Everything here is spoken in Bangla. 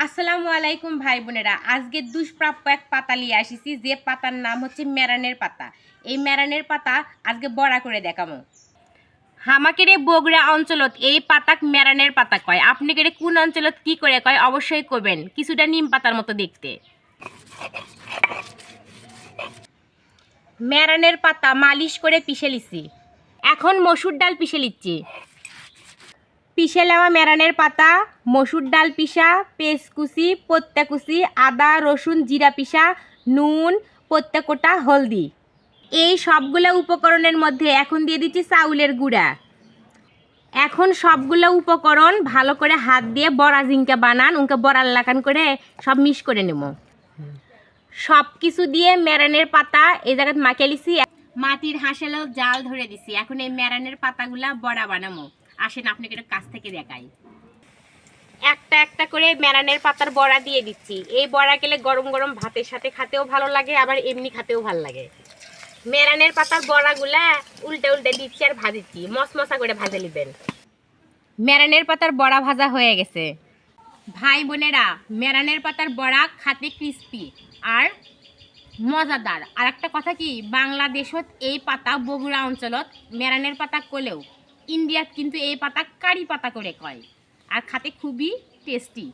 আসসালামু আলাইকুম ভাই বোনেরা, আজকে দুষ্প্রাপ্য এক পাতা নিয়ে আসিছি, যে পাতার নাম হচ্ছে মেরানের পাতা। এই মেরানের পাতা আজকে বড়া করে দেখামো। হামাকেরে বগুড়া অঞ্চলত এই পাতাক মেরানের পাতা কয়। আপনি কেড়ে কোন অঞ্চলত কি করে কয় অবশ্যই করবেন। কিছুটা নিম পাতার মতো দেখতে। মেরানের পাতা মালিশ করে পিষে লিছি। এখন মসুর ডাল পিষে লিচ্ছি। পিষে নেওয়া মেরানের পাতা, মসুর ডাল পিসা, পেঁয়াজ কুচি, পত্তা কুচি, আদা রসুন জিরা পিসা, নুন, পত্তা কোটা, হলদি, এই সবগুলো উপকরণের মধ্যে এখন দিয়ে দিচ্ছি চাউলের গুঁড়া। এখন সবগুলো উপকরণ ভালো করে হাত দিয়ে বড়া জিঙ্কা বানান, উনকে বড়ার লাগান করে সব মিক্স করে নেব। সব কিছু দিয়ে মেরানের পাতা এই জায়গায় মাখিয়ে লিছি। মাটির হাঁসেলেও জাল ধরে দিছি। এখন এই মেরানের পাতাগুলা বড়া বানাবো। আসেন আপনাকে একটু কাছ থেকে দেখাই। একটা একটা করে মেরানের পাতার বড়া দিয়ে দিচ্ছি। এই বড়া গেলে গরম গরম ভাতের সাথে খাতেও ভালো লাগে, আবার এমনি খাতেও ভালো লাগে। মেরানের পাতার বড়াগুলা উল্টে উল্টে দিচ্ছি আর ভাজিচ্ছি, মশমশা করে ভাজে নেবেন। মেরানের পাতার বড়া ভাজা হয়ে গেছে। ভাই বোনেরা, মেরানের পাতার বড়া খাতে ক্রিস্পি আর মজাদার। আর একটা কথা কি, বাংলাদেশত এই পাতা বগুড়া অঞ্চলত মেরানের পাতা কলেও ইন্ডিয়াত কিন্তু এই পাতা কারি পাতা করে কয়, আর খাতে খুবই টেস্টি।